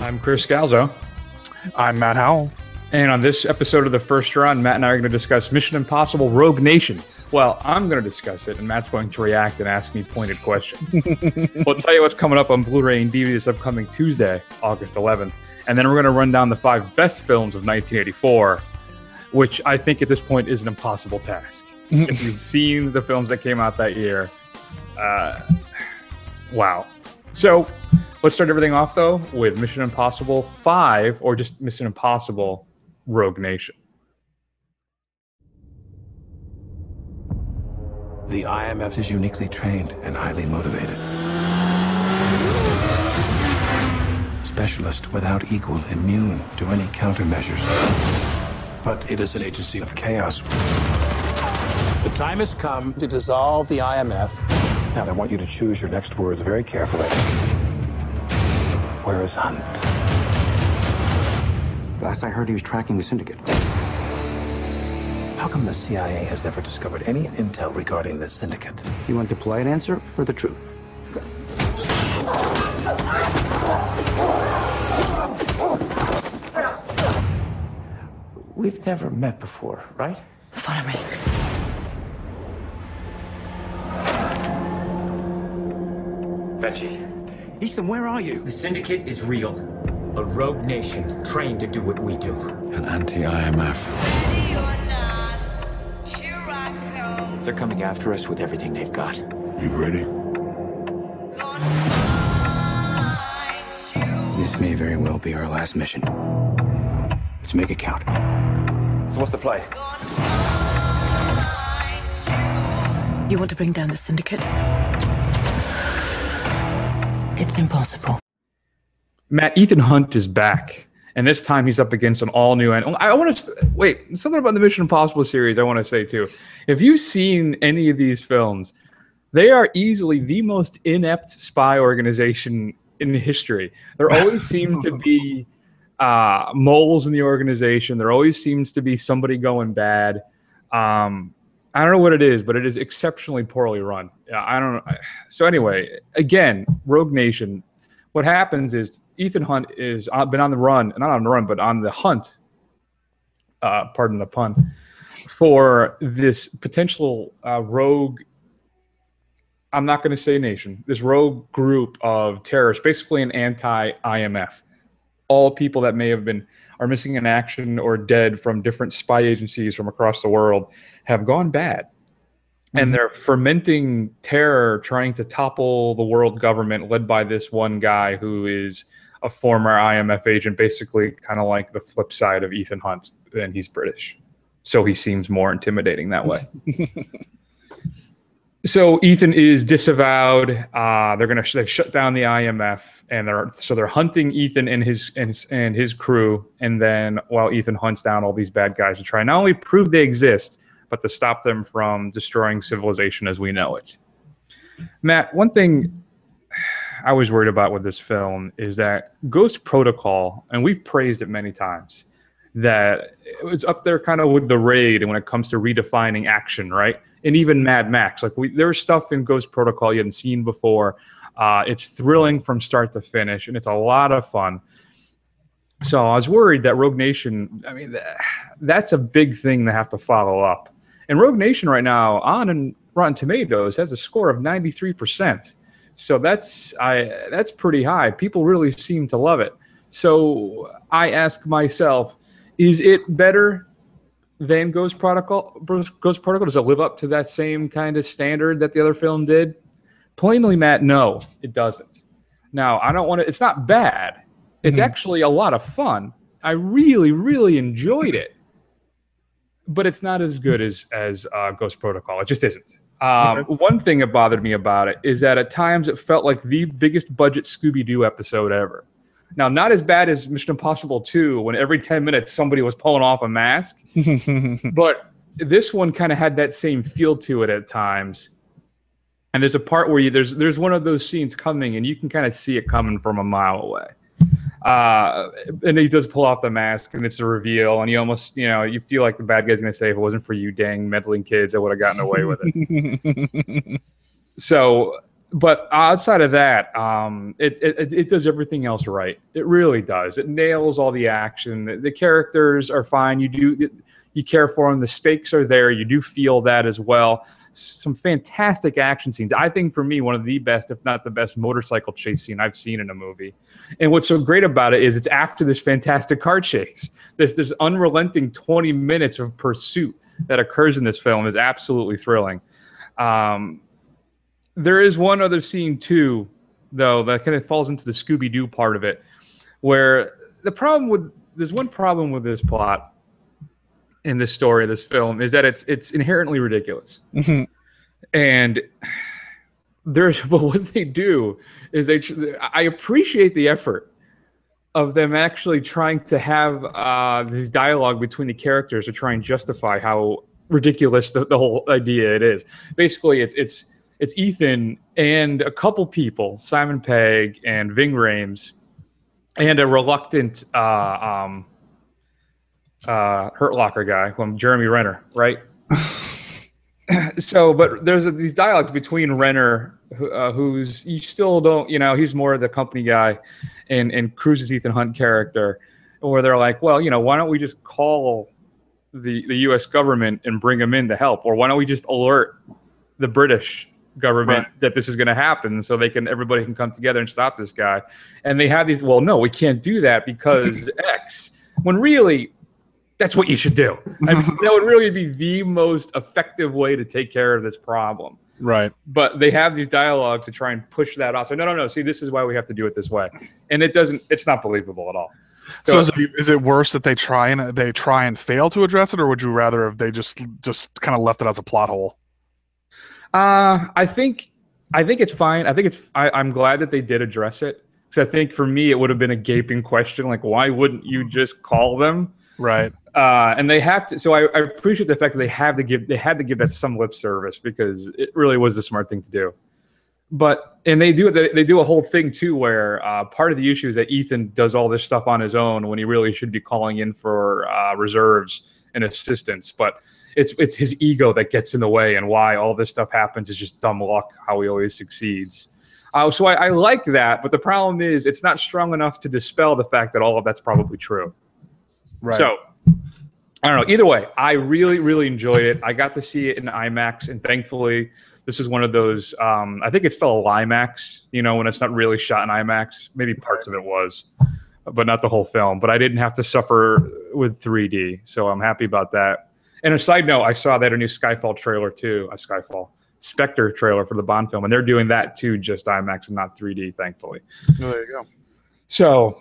I'm Chris Scalzo. I'm Matt Howell. And on this episode of The First Run, Matt and I are going to discuss Mission Impossible Rogue Nation. Well, I'm going to discuss it, and Matt's going to react and ask me pointed questions. We'll tell you what's coming up on Blu-ray and DVD this upcoming Tuesday, August 11th. And then we're going to run down the 5 best films of 1984, which I think at this point is an impossible task. If you've seen the films that came out that year, wow. So let's start everything off, though, with Mission Impossible 5, or just Mission Impossible Rogue Nation. The IMF is uniquely trained and highly motivated. Specialist without equal, immune to any countermeasures. But it is an agency of chaos. The time has come to dissolve the IMF. Now, I want you to choose your next words very carefully. Where is Hunt? Last I heard, he was tracking the syndicate. How come the CIA has never discovered any intel regarding this syndicate? Do you want the polite answer or the truth? We've never met before, right? Follow me. Benji, Ethan, where are you? the Syndicate is real. A rogue nation trained to do what we do. An anti-IMF. They're coming after us with everything they've got. You ready? This may very well be our last mission. Let's make it count. So what's the play? You want to bring down the syndicate? It's impossible. Matt, Ethan Hunt is back, and this time he's up against an all-new... I want to... Wait, something about the Mission Impossible series I want to say, too. If you've seen any of these films, they are easily the most inept spy organization in history. There always seem to be moles in the organization. There always seems to be somebody going bad. I don't know what it is, but it is exceptionally poorly run. I don't know. So anyway, again, Rogue Nation. What happens is Ethan Hunt is been on the run, not on the run, but on the hunt. Pardon the pun, for this potential rogue. I'm not going to say nation. This rogue group of terrorists, basically an anti-IMF. All people that may have are missing in action or dead from different spy agencies from across the world have gone bad. And they're fermenting terror, trying to topple the world government led by this one guy who is a former IMF agent, basically kind of like the flip side of Ethan Hunt, and he's British. So he seems more intimidating that way. So Ethan is disavowed. They've shut down the IMF, and they're hunting Ethan and his crew. And then while Ethan hunts down all these bad guys to try not only prove they exist, but to stop them from destroying civilization as we know it. Matt, one thing I was worried about with this film is that Ghost Protocol, and we've praised it many times, that it was up there kind of with The Raid and when it comes to redefining action, right? And even Mad Max. Like there's stuff in Ghost Protocol you hadn't seen before. It's thrilling from start to finish, and it's a lot of fun. So I was worried that Rogue Nation, I mean, that's a big thing to have to follow up. And Rogue Nation right now on Rotten Tomatoes has a score of 93%. So that's pretty high. People really seem to love it. So I ask myself, is it better than Ghost Protocol? Ghost Protocol, does it live up to that same kind of standard that the other film did? Plainly, Matt, no, it doesn't. Now, I don't want to. It's not bad. It's actually a lot of fun. I really, really enjoyed it. But it's not as good as Ghost Protocol. It just isn't. One thing that bothered me about it is that at times it felt like the biggest budget Scooby-Doo episode ever. Now, not as bad as Mission Impossible 2, when every 10 minutes somebody was pulling off a mask. But this one kind of had that same feel to it at times. And there's a part where there's one of those scenes coming, and you can kind of see it coming from a mile away. And he does pull off the mask, and it's a reveal, and you almost, you feel like the bad guy's going to say, if it wasn't for you dang meddling kids, I would have gotten away with it. So But outside of that, it does everything else right. It really does. It nails all the action. The characters are fine. You care for them. The stakes are there. You do feel that as well. Some fantastic action scenes. I think for me, one of the best, if not the best, motorcycle chase scene I've seen in a movie. And what's so great about it is it's after this fantastic car chase. This unrelenting 20 minutes of pursuit that occurs in this film is absolutely thrilling. There is one other scene too, though, that kind of falls into the Scooby-Doo part of it, where there's one problem with this plot in this story, this film, is that it's inherently ridiculous. Mm-hmm. And but what they do is I appreciate the effort of them actually trying to have this dialogue between the characters to try and justify how ridiculous the whole idea it is. Basically, it's Ethan and a couple people, Simon Pegg and Ving Rhames, and a reluctant Hurt Locker guy, Jeremy Renner, right? So, but there's these dialogues between Renner, who's you still don't, he's more of the company guy, and Cruise's Ethan Hunt character, where they're like, well, why don't we just call the U.S. government and bring them in to help, or why don't we just alert the British government that this is going to happen so everybody can come together and stop this guy. And they have these, well, no, we can't do that because X, when really that's what you should do. I mean, that would really be the most effective way to take care of this problem. Right. But they have these dialogues to try and push that off. So no. See, this is why we have to do it this way. And it's not believable at all. So is it worse that they try and fail to address it, or would you rather if they just kind of left it as a plot hole? I think it's fine. I'm glad that they did address it, because I think for me it would have been a gaping question, like, why wouldn't you just call them? Right. And they have to. So I appreciate the fact that they had to give that some lip service, because it really was the smart thing to do. And they do a whole thing too, where part of the issue is that Ethan does all this stuff on his own when he really should be calling in for reserves and assistance, but it's his ego that gets in the way, and why all this stuff happens is just dumb luck, how he always succeeds. So I like that, but the problem is it's not strong enough to dispel the fact that all of that's probably true. Right. So I don't know. Either way, I really, really enjoyed it. I got to see it in IMAX, and thankfully this is one of those, I think it's still a IMAX, when it's not really shot in IMAX. Maybe parts of it was, but not the whole film. But I didn't have to suffer with 3D, so I'm happy about that. And a side note, I saw that a new Skyfall trailer too, Spectre trailer for the Bond film, and they're doing that too, just IMAX and not 3D, thankfully. Oh, there you go. So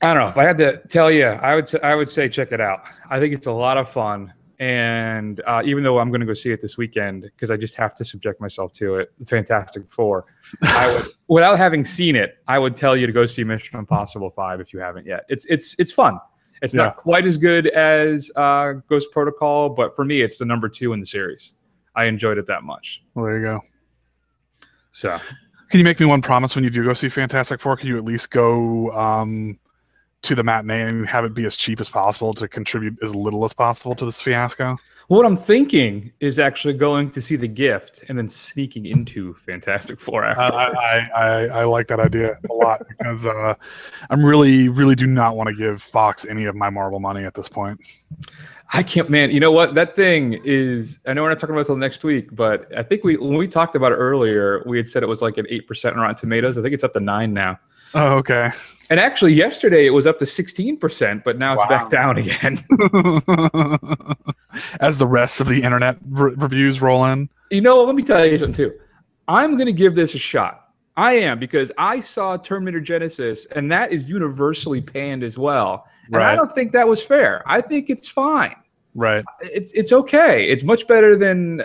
I don't know. If I had to tell you, I would say check it out. I think it's a lot of fun, and even though I'm going to go see it this weekend because I just have to subject myself to it, Fantastic Four, without having seen it, I would tell you to go see Mission Impossible 5 if you haven't yet. It's fun. It's not quite as good as Ghost Protocol, but for me, it's the number 2 in the series. I enjoyed it that much. Well, there you go. So, can you make me one promise when you do go see Fantastic Four? Can you at least go to the matinee and have it be as cheap as possible to contribute as little as possible to this fiasco? What I'm thinking is actually going to see The Gift and then sneaking into Fantastic Four afterwards. I like that idea a lot, because I'm really do not want to give Fox any of my Marvel money at this point. I can't, man. You know what? That thing is, I know we're not talking about it until next week, but I think when we talked about it earlier, we had said it was like an 8% on Rotten Tomatoes. I think it's up to 9 now. Oh, okay. And actually, yesterday it was up to 16%, but now it's back down again. As the rest of the internet reviews roll in. You know what? Let me tell you something, too. I'm going to give this a shot. I am, because I saw Terminator Genesis, and that is universally panned as well. And I don't think that was fair. I think it's fine. Right. It's okay. It's much better than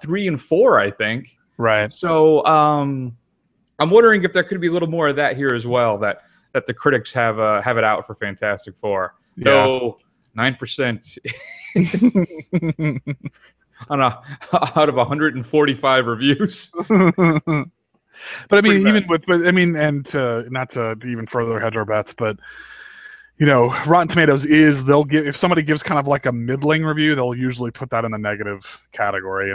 3 and 4, I think. Right. So I'm wondering if there could be a little more of that here as well, that the critics have it out for Fantastic Four. Yeah. Though 9% out of 145 reviews. But I mean, not to even further hedge our bets, but Rotten Tomatoes they'll give, if somebody gives kind of like a middling review, they'll usually put that in the negative category.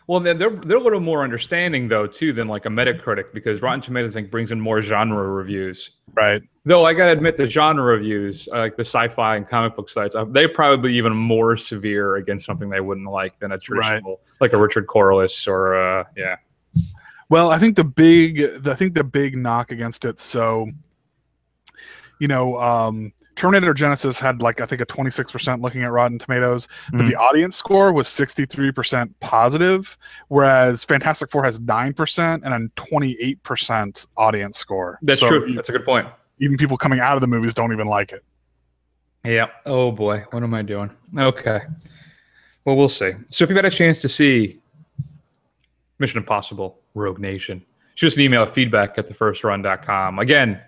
Well, Well, they're a little more understanding though too than like a Metacritic, because Rotten Tomatoes I think brings in more genre reviews. Right. Though I gotta admit the genre reviews, like the sci-fi and comic book sites, they're probably even more severe against something they wouldn't like than a traditional, like a Richard Corliss or yeah. Well, I think the big knock against it. So, you know, Terminator Genesis had like I think a 26% looking at Rotten Tomatoes, but the audience score was 63% positive, whereas Fantastic Four has 9% and a 28% audience score. That's true. That's a good point. Even people coming out of the movies don't even like it. Yeah. Oh boy, what am I doing? Okay. Well, we'll see. So if you've had a chance to see Mission Impossible Rogue Nation, shoot us an email at feedback@thefirstrun.com. Again,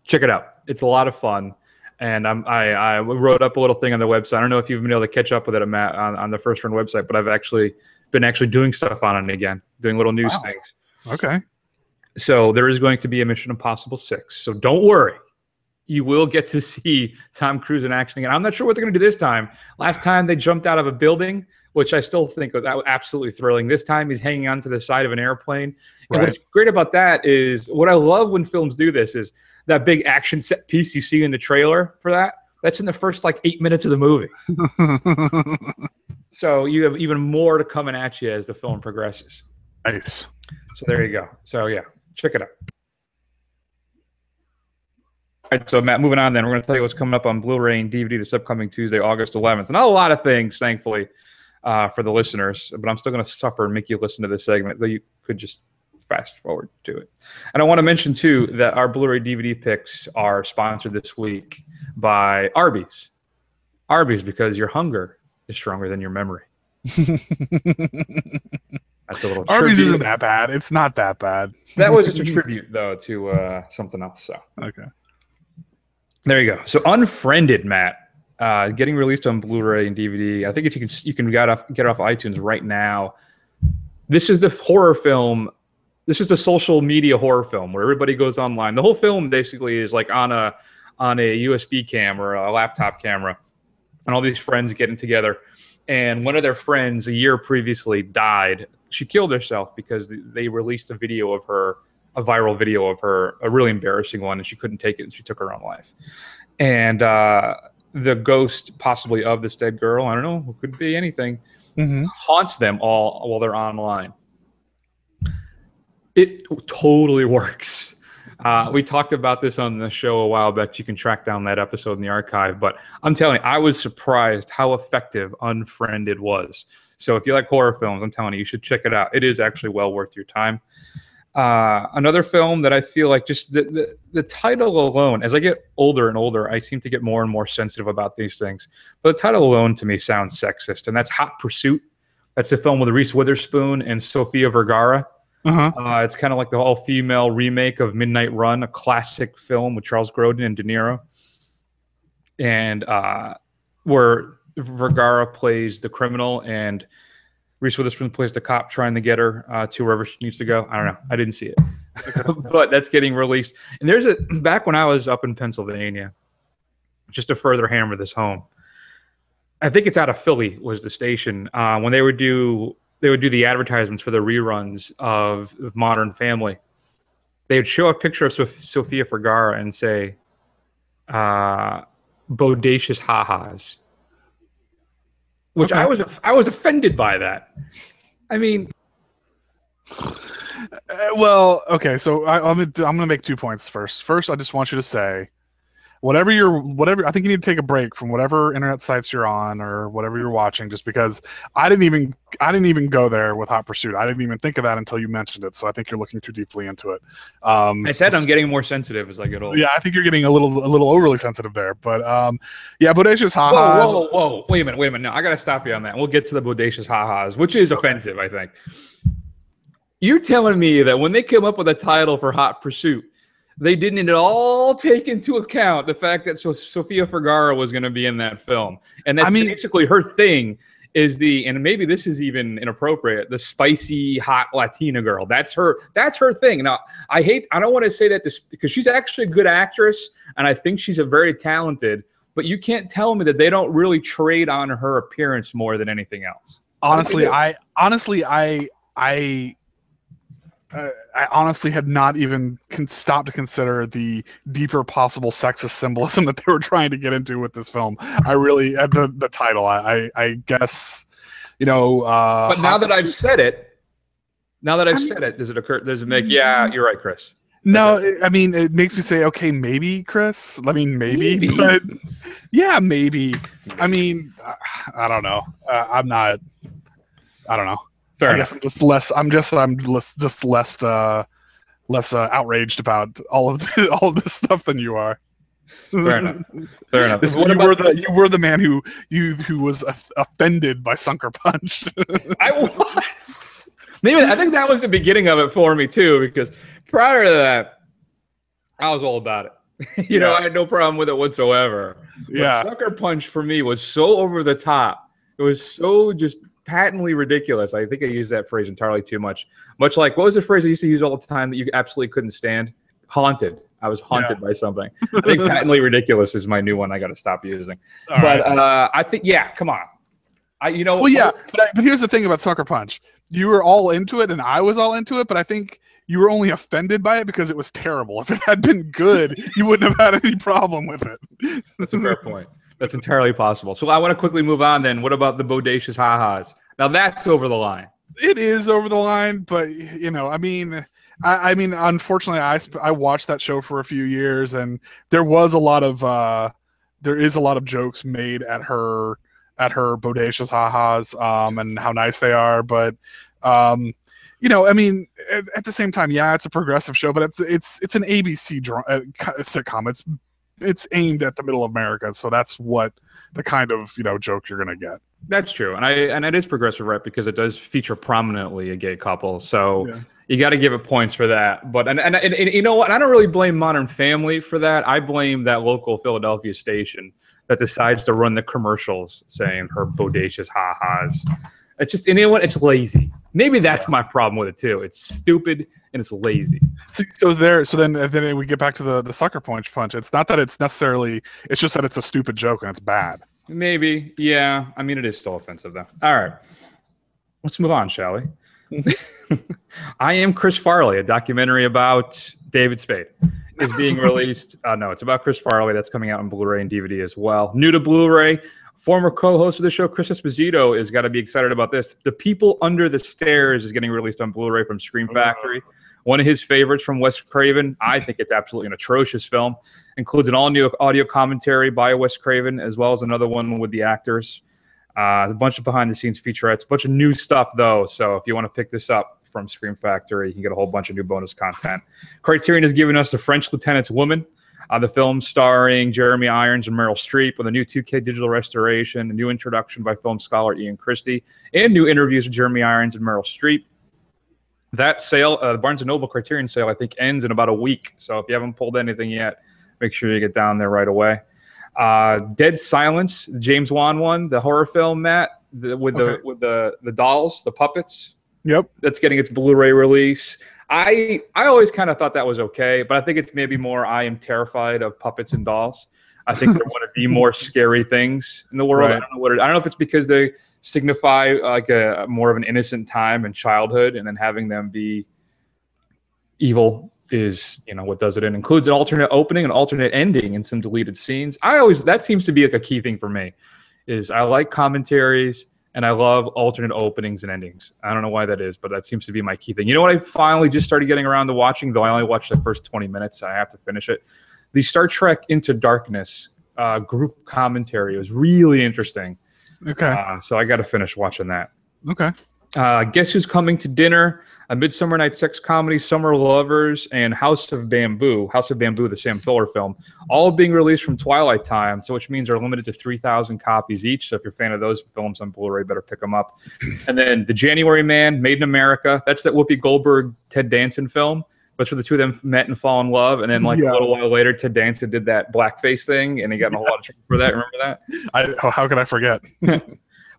check it out. It's a lot of fun. And I wrote up a little thing on the website. I don't know if you've been able to catch up with it, Matt, on the First Run website, but I've actually been doing stuff on it again, doing little news things. Okay. So there is going to be a Mission Impossible 6. So don't worry. You will get to see Tom Cruise in action again. I'm not sure what they're going to do this time. Last time they jumped out of a building, which I still think was absolutely thrilling. This time he's hanging onto the side of an airplane. And what's great about that is what I love when films do this is that big action set piece you see in the trailer for that's in the first like 8 minutes of the movie. So you have even more to coming at you as the film progresses. Nice. So there you go. So yeah, check it out. All right, so Matt, moving on then, we're going to tell you what's coming up on Blu-ray and DVD this upcoming Tuesday, August 11th. Not a lot of things, thankfully, for the listeners, but I'm still going to suffer and make you listen to this segment, though you could just fast forward to it. And I want to mention, too, that our Blu-ray DVD picks are sponsored this week by Arby's. Arby's, because your hunger is stronger than your memory. That's a little Arby's tribute. isn't that bad. It's not that bad. That was just a tribute, though, to something else. So okay. There you go. So Unfriended, Matt, getting released on Blu-ray and DVD. I think if you can get off iTunes right now. This is the horror film. This is the social media horror film where everybody goes online. The whole film basically is like on a USB cam or a laptop camera, and all these friends getting together. And one of their friends a year previously died. She killed herself because they released a video of her, a viral video of her, a really embarrassing one, and she couldn't take it, and she took her own life. And the ghost, possibly of this dead girl, I don't know, it could be anything, haunts them all while they're online. It totally works. We talked about this on the show a while back. You can track down that episode in the archive. But I'm telling you, I was surprised how effective Unfriended was. So if you like horror films, I'm telling you, you should check it out. It is actually well worth your time. Another film that I feel like just the title alone, as I get older and older, I seem to get more and more sensitive about these things. But the title alone to me sounds sexist, and that's Hot Pursuit. That's a film with Reese Witherspoon and Sofia Vergara. It's kind of like the all-female remake of Midnight Run, a classic film with Charles Grodin and De Niro. And where Vergara plays the criminal and Reese Witherspoon plays the cop trying to get her to wherever she needs to go. I don't know. I didn't see it. But that's getting released. And there's back when I was up in Pennsylvania, just to further hammer this home, I think it's out of Philly was the station, when they would do the advertisements for the reruns of Modern Family. They would show a picture of Sofia Vergara and say, bodacious ha-has. Which I was offended by that. I mean, well, okay. So I'm going to make 2 points first. First, I just want you to say, whatever. I think you need to take a break from whatever internet sites you're on or whatever you're watching, just because I didn't even go there with Hot Pursuit. I didn't even think of that until you mentioned it. So I think you're looking too deeply into it. I said I'm getting more sensitive as I get older. Yeah, I think you're getting a little overly sensitive there. But yeah, bodacious ha-has. Whoa! Wait a minute. No, I got to stop you on that. We'll get to the bodacious ha-has, which is offensive, I think. You're telling me that when they came up with a title for Hot Pursuit, they didn't at all take into account the fact that Sofia Vergara was going to be in that film. And that's basically her thing is and maybe this is even inappropriate, the spicy, hot Latina girl. That's her thing. Now, I don't want to say that because she's actually a good actress, and I think she's a very talented, but you can't tell me that they don't really trade on her appearance more than anything else. Honestly, I honestly had not even stopped to consider the deeper possible sexist symbolism that they were trying to get into with this film. I really, at the title, I guess, you know. But now that I've said it, does it occur? Does it make? Yeah, you're right, Chris. No, I mean, it makes me say, okay, maybe, Chris. I mean, maybe. But yeah, maybe. I mean, I don't know. I'm not. I don't know. I guess I'm just less outraged about all of this stuff than you are. Fair enough. You were the man who was offended by Sucker Punch. I was. Maybe I think that was the beginning of it for me too, because prior to that, I was all about it. You know, I had no problem with it whatsoever. But Sucker Punch for me was so over the top. It was so just patently ridiculous. I think I used that phrase entirely too much. Much like, what was the phrase I used to use all the time that you absolutely couldn't stand? Haunted. I was haunted by something. I think patently ridiculous is my new one I got to stop using. I think, come on. But here's the thing about Sucker Punch. You were all into it and I was all into it, but I think you were only offended by it because it was terrible. If it had been good, you wouldn't have had any problem with it. That's a fair point. That's entirely possible. So I want to quickly move on then. What about the bodacious ha-has? Now that's over the line. It is over the line, but you know, I mean, unfortunately, I watched that show for a few years, and there is a lot of jokes made at her bodacious ha-has, and how nice they are. But you know, I mean, at the same time, yeah, it's a progressive show, but it's an ABC sitcom. It's aimed at the middle of America, so that's what the kind of, you know, joke you're gonna get. That's true, and it is progressive, right? Because it does feature prominently a gay couple, so you got to give it points for that. But and you know what? I don't really blame Modern Family for that. I blame that local Philadelphia station that decides to run the commercials saying her bodacious ha-has. It's just, you know what? It's lazy. Maybe that's my problem with it too. It's stupid and it's lazy. So then we get back to the Sucker Punch. It's not that it's necessarily. It's just that it's a stupid joke and it's bad. Maybe, yeah. I mean, it is still offensive though. All right, let's move on, shall we? I Am Chris Farley, a documentary about David Spade, is being released. No, it's about Chris Farley. That's coming out on Blu-ray and DVD as well. New to Blu-ray. Former co-host of the show, Chris Esposito, has got to be excited about this. The People Under the Stairs is getting released on Blu-ray from Scream Factory. One of his favorites from Wes Craven. I think it's absolutely an atrocious film. Includes an all-new audio commentary by Wes Craven, as well as another one with the actors. A bunch of behind-the-scenes featurettes. A bunch of new stuff, though. So if you want to pick this up from Scream Factory, you can get a whole bunch of new bonus content. Criterion has given us The French Lieutenant's Woman. The film starring Jeremy Irons and Meryl Streep with a new 2K digital restoration, a new introduction by film scholar Ian Christie, and new interviews with Jeremy Irons and Meryl Streep. That sale, the Barnes & Noble Criterion sale, I think ends in about a week. So if you haven't pulled anything yet, make sure you get down there right away. Dead Silence, the James Wan one, the horror film, Matt, with the dolls, the puppets. Yep. That's getting its Blu-ray release. I always kind of thought that was okay, but I think it's maybe more I am terrified of puppets and dolls. I think they're one of the more scary things in the world. Right. I don't know if it's because they signify like a more of an innocent time and childhood, and then having them be evil is, you know, what does it. It includes an alternate opening, an alternate ending, and some deleted scenes. That seems to be like a key thing for me, is I like commentaries and I love alternate openings and endings. I don't know why that is, but that seems to be my key thing. You know what I finally just started getting around to watching, though I only watched the first 20 minutes, so I have to finish it. The Star Trek Into Darkness group commentary was really interesting. Okay. So I got to finish watching that. Okay. Guess Who's Coming to Dinner, A Midsummer Night's Sex Comedy, Summer Lovers, and House of Bamboo, the Sam Fuller film, all being released from Twilight Time, so which means they're limited to 3,000 copies each. So if you're a fan of those films on Blu-ray, better pick them up. And then The January Man, Made in America. That's that Whoopi Goldberg, Ted Danson film. But for the two of them met and fall in love, and then a little while later, Ted Danson did that blackface thing, and he got in a lot of trouble for that. Remember that? How could I forget?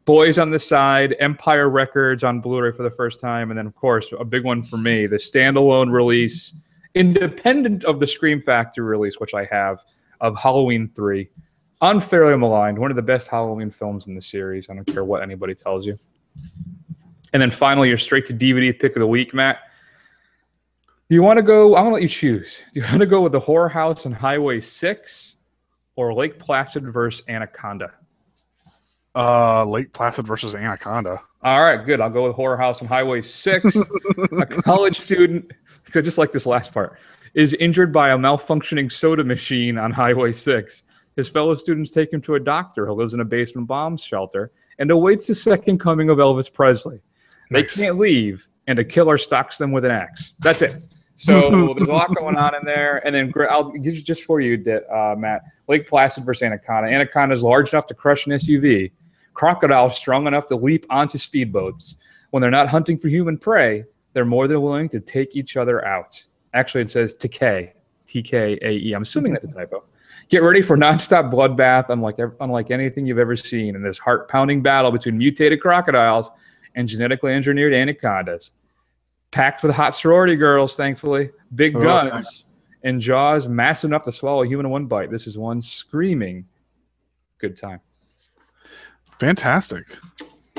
Boys on the Side, Empire Records on Blu-ray for the first time, and then, of course, a big one for me, the standalone release, independent of the Scream Factory release, which I have, of Halloween 3. Unfairly maligned, one of the best Halloween films in the series. I don't care what anybody tells you. And then finally, your straight to DVD pick of the week, Matt. Do you want to go? I'm going to let you choose. Do you want to go with The Horror House on Highway 6 or Lake Placid versus Anaconda? Lake Placid versus Anaconda. All right, good. I'll go with Horror House on Highway 6. A college student, I just like this last part, is injured by a malfunctioning soda machine on Highway 6. His fellow students take him to a doctor who lives in a basement bomb shelter and awaits the second coming of Elvis Presley. Nice. They can't leave, and a killer stalks them with an axe. That's it. So there's a lot going on in there. And then I'll give you just for you, Matt, Lake Placid versus Anaconda. Anaconda is large enough to crush an SUV. Crocodile strong enough to leap onto speedboats. When they're not hunting for human prey, they're more than willing to take each other out. Actually, it says TK, TKAE. I'm assuming that's a typo. Get ready for nonstop bloodbath unlike anything you've ever seen in this heart-pounding battle between mutated crocodiles and genetically engineered anacondas. Packed with hot sorority girls, thankfully, big guns, and jaws massive enough to swallow a human in one bite. This is one screaming good time. Fantastic.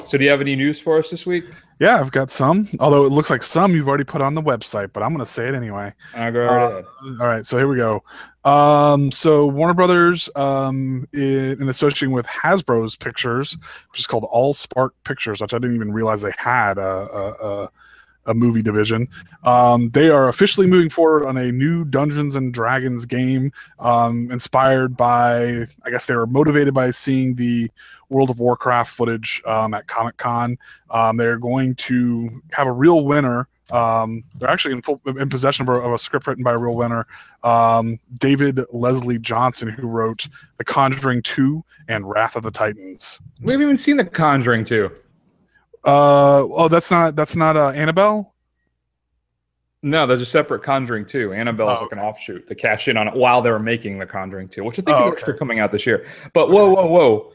So do you have any news for us this week? Yeah, I've got some. Although it looks like some you've already put on the website, but I'm going to say it anyway. I'll go right ahead. All right, so here we go. So Warner Brothers, in associating with Hasbro's Pictures, which is called All Spark Pictures, which I didn't even realize they had a movie division. They are officially moving forward on a new Dungeons and Dragons game, inspired by, I guess they were motivated by seeing the World of Warcraft footage at Comic-Con. They're going to have a real winner. They're actually in possession of a script written by a real winner, David Leslie Johnson, who wrote The Conjuring 2 and Wrath of the Titans. We haven't even seen The Conjuring 2. That's not Annabelle? No, there's a separate Conjuring 2. Annabelle is like an offshoot to cash in on it while they were making The Conjuring 2, which I think is actually coming out this year. But whoa.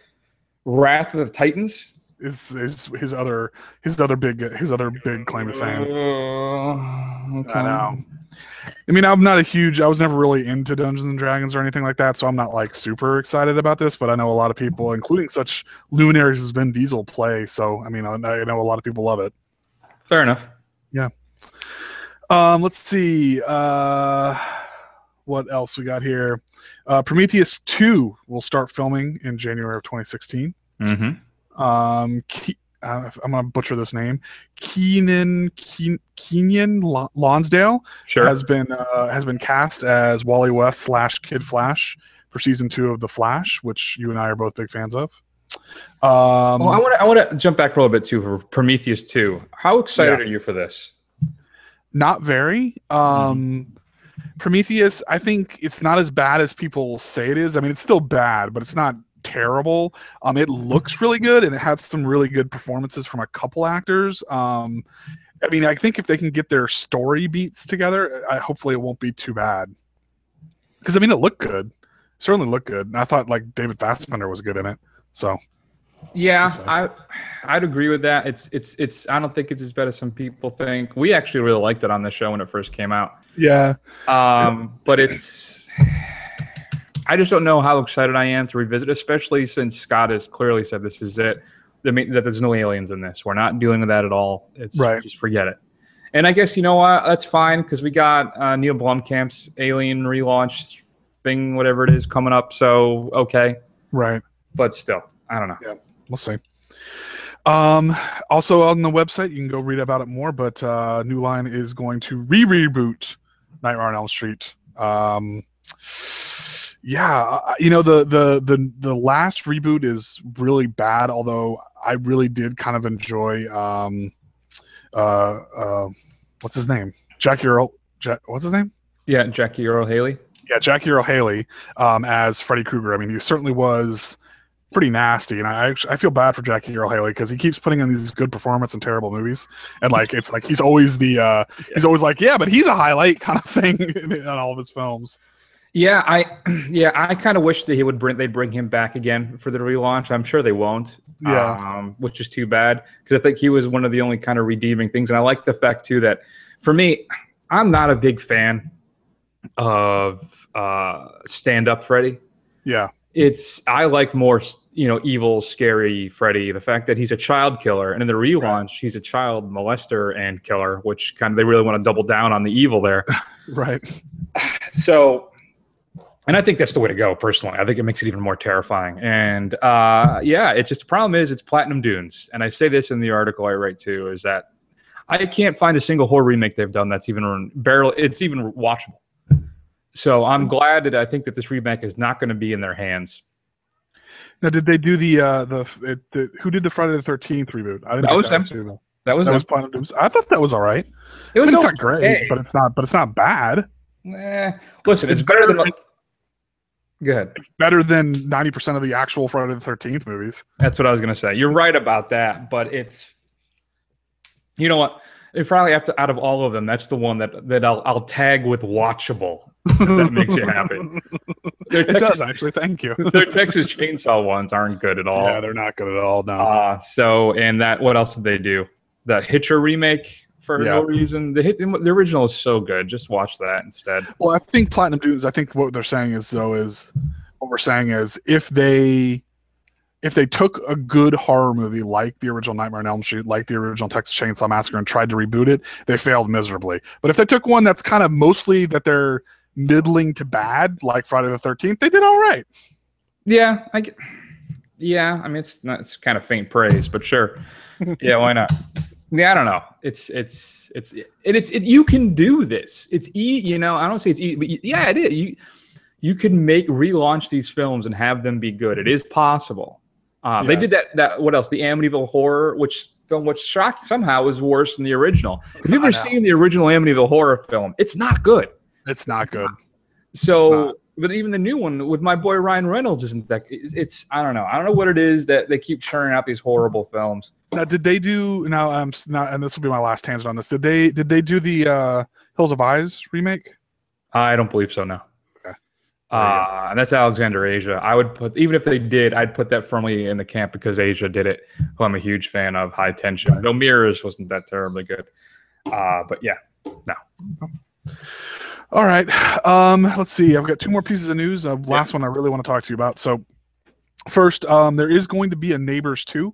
Wrath of the Titans is his other big claim to fame. Okay. I know. I mean, I was never really into Dungeons and Dragons or anything like that, so I'm not like super excited about this, but I know a lot of people, including such luminaries as Vin Diesel, play, so I mean, I know a lot of people love it. Fair enough. Yeah. Let's see. What else we got here? Prometheus 2 will start filming in January of 2016. Mm-hmm. I'm gonna butcher this name. Keenan Lonsdale has been cast as Wally West / Kid Flash for season 2 of The Flash, which you and I are both big fans of. I want to jump back for a little bit too for Prometheus 2. How excited are you for this? Not very. Prometheus, I think it's not as bad as people say it is. I mean, it's still bad, but it's not terrible. It looks really good, and it has some really good performances from a couple actors. I mean, I think if they can get their story beats together, hopefully it won't be too bad. Because I mean, it looked good. It certainly looked good, and I thought like David Fassbender was good in it. So yeah, I'd agree with that. It's I don't think it's as bad as some people think. We actually really liked it on the show when it first came out. Yeah. But I just don't know how excited I am to revisit, especially since Scott has clearly said this is it. That there's no aliens in this. We're not dealing with that at all. It's just forget it. And I guess, you know what? That's fine, because we got Neil Blomkamp's Alien relaunch thing, whatever it is, coming up. So, okay. Right. But still, I don't know. Yeah, we'll see. Also on the website, you can go read about it more, but New Line is going to reboot Nightmare on Elm Street. The last reboot is really bad, although I really did kind of enjoy what's his name? What's his name? Yeah, Jackie Earle Haley. Yeah, Jackie Earle Haley as Freddy Krueger. I mean, he certainly was pretty nasty, and I feel bad for Jackie Earle Haley because he keeps putting in these good performance in terrible movies, and like it's like he's always he's always like, yeah, but he's a highlight kind of thing in all of his films. Yeah, I kind of wish that they'd bring him back again for the relaunch. I'm sure they won't. Yeah, which is too bad, because I think he was one of the only kind of redeeming things, and I like the fact too that for me, I'm not a big fan of stand-up Freddy. Yeah. I like more, evil, scary Freddy. The fact that he's a child killer, and in the relaunch, he's a child molester and killer, which kind of they really want to double down on the evil there. Right. So, and I think that's the way to go. Personally, I think it makes it even more terrifying. And it's just the problem is it's Platinum Dunes, and I say this in the article I write too, is that I can't find a single horror remake they've done that's even it's even watchable. So I'm glad that I think that this remake is not going to be in their hands. Now, did they do who did the Friday the 13th reboot? I didn't that was them. That was Platinum Dunes. I thought that was all right. It's not great, but it's not bad. Listen, it's better than. Go ahead. It's better than 90% of the actual Friday the 13th movies. That's what I was going to say. You're right about that, but it's. You know what? Probably out of all of them, that's the one that I'll tag with watchable. If that makes you happy. It does actually. Thank you. Their Texas Chainsaw ones aren't good at all. Yeah, they're not good at all. No. What else did they do? The Hitcher remake for no reason. The original is so good. Just watch that instead. Well, I think Platinum Dunes. I think what they're saying is if they took a good horror movie like the original Nightmare on Elm Street, like the original Texas Chainsaw Massacre, and tried to reboot it, they failed miserably. But if they took one that's kind of mostly that they're middling to bad, like Friday the 13th, they did all right. Yeah, I mean, it's kind of faint praise, but sure. Yeah, why not? Yeah, I don't know. You can do this. It's I don't say it's but yeah, it is. You can relaunch these films and have them be good. It is possible. They did that. What else? The Amityville Horror, which shocked somehow was worse than the original. Have you ever seen the original Amityville Horror film? It's not good. It's not good. So, but even the new one with my boy Ryan Reynolds isn't that. It's I don't know. I don't know what it is that they keep churning out these horrible films. Now, did they do? Now, I'm not, and this will be my last tangent on this. Did they do the Hills of Eyes remake? I don't believe so. No. And that's Alexander Asia. I would put, even if they did, I'd put that firmly in the camp because Asia did it, who I'm a huge fan of. High Tension. No Mirrors wasn't that terribly good. But yeah, no. All right. Let's see. I've got two more pieces of news. Last one I really want to talk to you about. So first, there is going to be a Neighbors 2,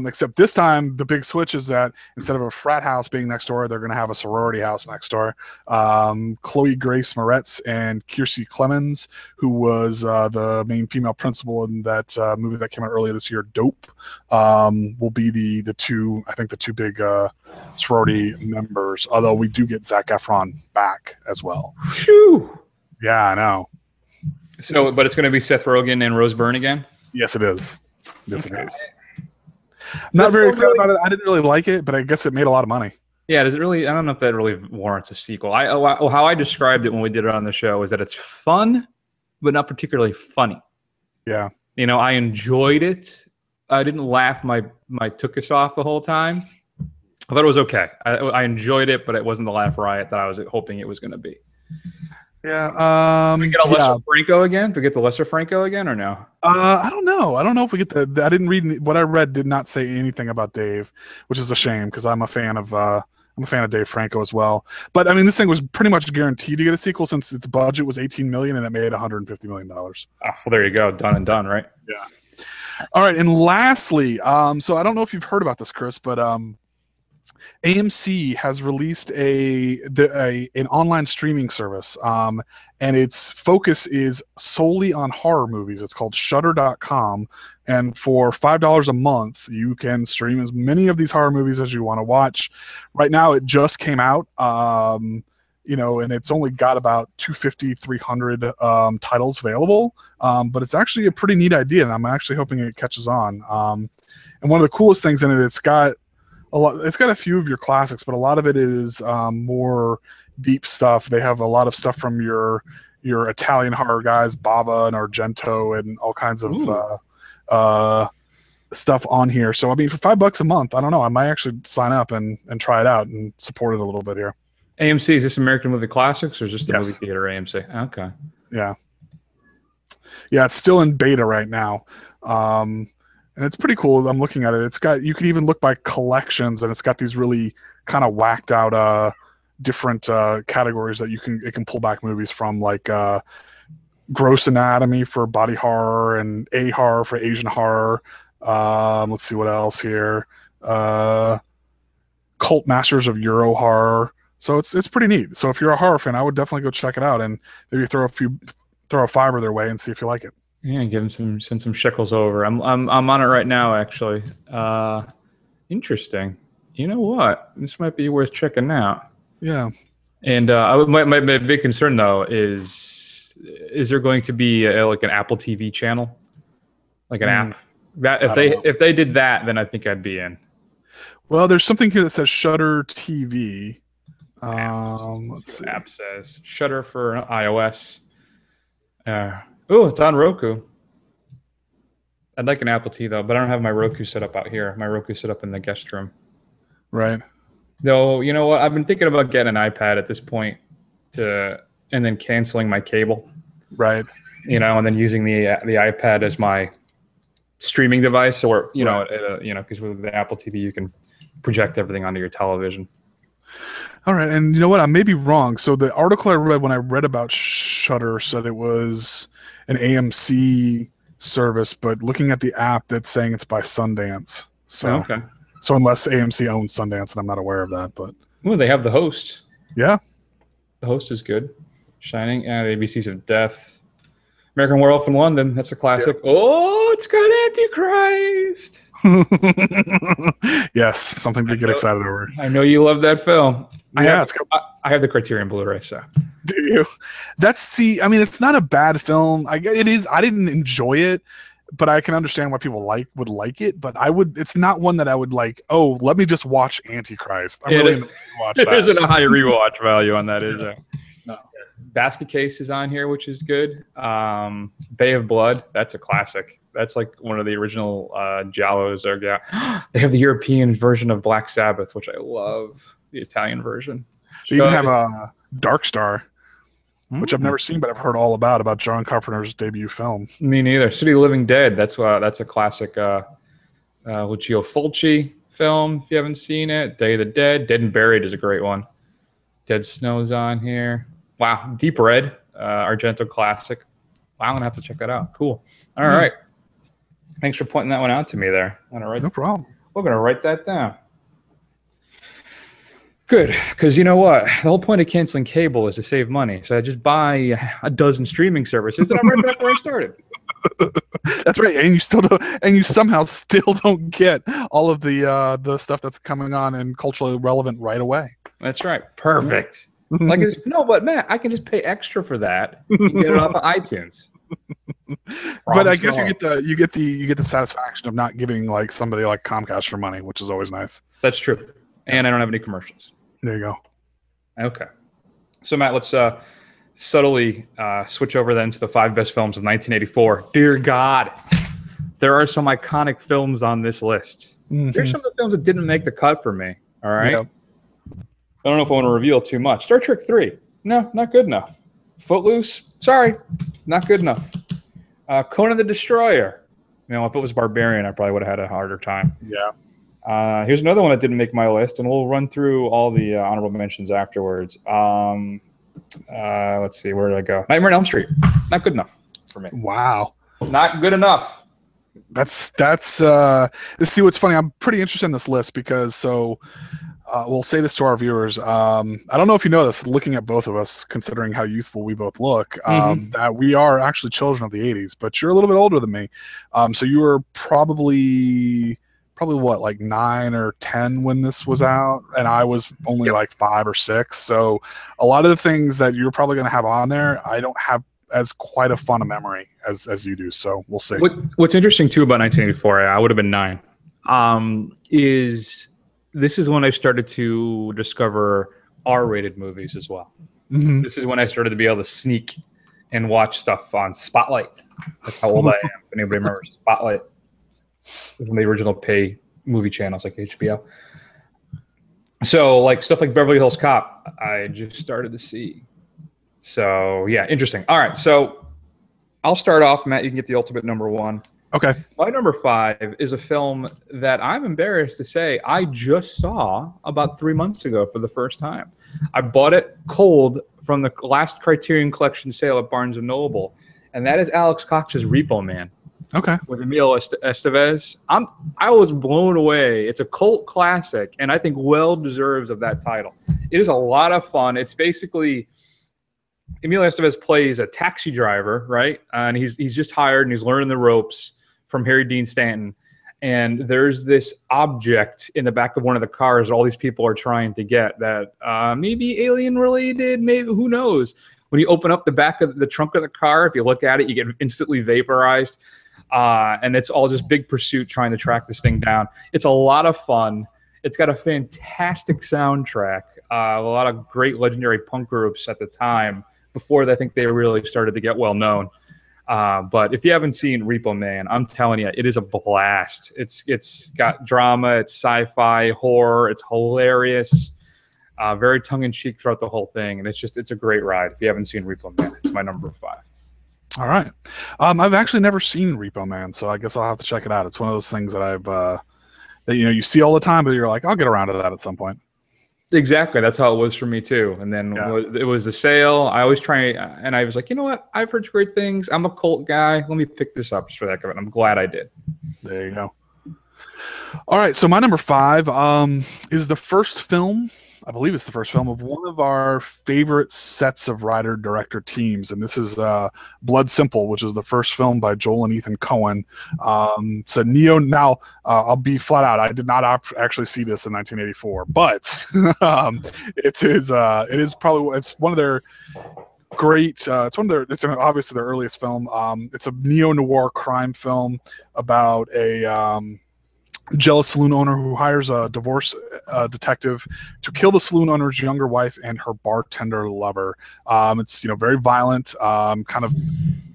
except this time the big switch is that instead of a frat house being next door, they're going to have a sorority house next door. Chloe Grace Moretz and Kiersey Clemens, who was the main female principal in that movie that came out earlier this year, Dope, will be the two big sorority members, although we do get Zac Efron back as well. Shoo! Yeah, I know. So, but it's going to be Seth Rogen and Rose Byrne again? Yes, it is. Yes, it is. I'm not very excited about it. I didn't really like it, but I guess it made a lot of money. Yeah, does it really? I don't know if that really warrants a sequel. How I described it when we did it on the show is that it's fun, but not particularly funny. Yeah. I enjoyed it. I didn't laugh my tuchus off the whole time. I thought it was okay. I enjoyed it, but it wasn't the laugh riot that I was hoping it was going to be. Yeah. we get a Lesser Franco again? Do we get the Lesser Franco again or no? I don't know. I don't know if we get the. I didn't read what I read. Did not say anything about Dave, which is a shame because I'm a fan of Dave Franco as well. But I mean, this thing was pretty much guaranteed to get a sequel since its budget was $18 million and it made $150 million. Well, there you go. Done and done, right? Yeah. All right. And lastly, so I don't know if you've heard about this, Chris, but AMC has released an online streaming service, and its focus is solely on horror movies. It's called Shudder.com, and for $5 a month, you can stream as many of these horror movies as you want to watch. Right now, it just came out, and it's only got about 250, 300 titles available, but it's actually a pretty neat idea, and I'm actually hoping it catches on. And one of the coolest things in it, it's got a few of your classics, but a lot of it is more deep stuff. They have a lot of stuff from your Italian horror guys, Bava and Argento, and all kinds of stuff on here. So I mean, for $5 a month, I don't know. I might actually sign up and try it out and support it a little bit here. AMC, is this American Movie Classics or is this the movie theater AMC? Okay. Yeah. Yeah, it's still in beta right now. And it's pretty cool. I'm looking at it. You can even look by collections, and it's got these really kind of whacked out different categories that it can pull back movies from, like Gross Anatomy for body horror, and A horror for Asian horror. Let's see what else here. Cult Masters of Euro Horror. So it's pretty neat. So if you're a horror fan, I would definitely go check it out and maybe throw a fiver their way and see if you like it. Yeah, send some shekels over. I'm on it right now, actually. Interesting. You know what? This might be worth checking out. Yeah. And my big concern though is there going to be like an Apple TV channel, like an app? That if they did that, then I think I'd be in. Well, there's something here that says Shutter TV. Let's see. App says Shutter for iOS. Oh, it's on Roku. I'd like an Apple TV though, but I don't have my Roku set up out here. My Roku set up in the guest room. Right. Though, you know what? I've been thinking about getting an iPad at this point and then canceling my cable. Right. And then using the iPad as my streaming device, or because with the Apple TV you can project everything onto your television. All right, and you know what? I may be wrong. So the article I read when I read about Shudder said it was an AMC service, but looking at the app, that's saying it's by Sundance. So, okay. So unless AMC owns Sundance, and I'm not aware of that, but they have The Host. Yeah, The Host is good. Shining, the ABCs of Death. American Werewolf in London. That's a classic. Yeah. Oh, it's got Antichrist. Yes, something to get excited over. I know you love that film. I have the Criterion Blu-ray, so. Do you? I mean, it's not a bad film. It is. I didn't enjoy it, but I can understand why people would like it. But it's not one that I would like. Oh, let me just watch Antichrist. I'm really gonna watch that. There isn't a high rewatch value on that, is there? No. Basket Case is on here, which is good. Bay of Blood, that's a classic. That's like one of the original Giallos. They have the European version of Black Sabbath, which I love. The Italian version. They even have a Dark Star, which I've never seen, but I've heard all about John Carpenter's debut film. Me neither. City of the Living Dead. That's a classic Lucio Fulci film. If you haven't seen it, Day of the Dead. Dead and Buried is a great one. Dead Snow's on here. Wow, Deep Red, Argento classic. Wow, I'm gonna have to check that out. Cool. All right. Thanks for pointing that one out to me there. No problem. We're gonna write that down. Good, because you know what? The whole point of canceling cable is to save money. So I just buy a dozen streaming services, and I'm right back where I started. That's right, and you somehow still don't get all of the stuff that's coming on and culturally relevant right away. That's right. Perfect. But Matt, I can just pay extra for that and get it off of iTunes. But I guess you get the satisfaction of not giving like somebody like Comcast your money, which is always nice. That's true. And I don't have any commercials. There you go. Okay. So Matt, let's subtly switch over then to the 5 best films of 1984. Dear God, there are some iconic films on this list. Here's some of the films that didn't make the cut for me. All right. Yeah. I don't know if I want to reveal too much. Star Trek 3. No, not good enough. Footloose. Sorry, not good enough. Conan the Destroyer. If it was Barbarian, I probably would have had a harder time. Yeah. Here's another one that didn't make my list, and we'll run through all the honorable mentions afterwards. Let's see, where did I go? Nightmare on Elm Street. Not good enough for me. Wow. Not good enough. Let's see what's funny. I'm pretty interested in this list because we'll say this to our viewers. I don't know if you know this, looking at both of us, considering how youthful we both look, that we are actually children of the 80s, but you're a little bit older than me. So you were probably what, like 9 or 10 when this was out, and I was only like 5 or 6. So a lot of the things that you're probably going to have on there, I don't have as quite a fun a memory as you do. So we'll see. What's interesting too about 1984, I would have been 9, is this is when I started to discover R-rated movies as well. This is when I started to be able to sneak and watch stuff on Spotlight. That's how old I am, if anybody remembers. Spotlight was one of the original pay movie channels like HBO. So like stuff like Beverly Hills Cop, I just started to see. So yeah, interesting. All right, so I'll start off. Matt, you can get the ultimate number 1. Okay. My number 5 is a film that I'm embarrassed to say I just saw about 3 months ago for the first time. I bought it cold from the last Criterion Collection sale at Barnes & Noble, and that is Alex Cox's Repo Man. Okay. With Emilio Estevez. I was blown away. It's a cult classic, and I think well deserves of that title. It is a lot of fun. It's basically Emilio Estevez plays a taxi driver, right? And he's just hired and he's learning the ropes from Harry Dean Stanton. And there's this object in the back of one of the cars that all these people are trying to get that maybe alien related, maybe, who knows? When you open up the back of the trunk of the car, if you look at it, you get instantly vaporized. And it's all just big pursuit trying to track this thing down. It's a lot of fun. It's got a fantastic soundtrack. A lot of great legendary punk groups at the time before I think they really started to get well known. But if you haven't seen Repo Man, I'm telling you, it is a blast. It's got drama, it's sci-fi, horror, it's hilarious, very tongue-in-cheek throughout the whole thing, and it's a great ride. If you haven't seen Repo Man, it's my number 5. All right. I've actually never seen Repo Man, so I guess I'll have to check it out. It's one of those things that I've that you see all the time, but you're like, I'll get around to that at some point. Exactly. That's how it was for me too. And then it was a sale. I always try, and I was like, you know what? I've heard great things. I'm a cult guy. Let me pick this up just for the heck of it. I'm glad I did. There you go. All right. So my number 5 is the first film. I believe it's the first film of one of our favorite sets of writer-director teams, and this is Blood Simple, which is the first film by Joel and Ethan Coen. So Neo. Now, I'll be flat out. I did not actually see this in 1984, but it is probably one of their great. It's obviously their earliest film. It's a neo-noir crime film about a jealous saloon owner who hires a divorce detective to kill the saloon owner's younger wife and her bartender lover. It's very violent, kind of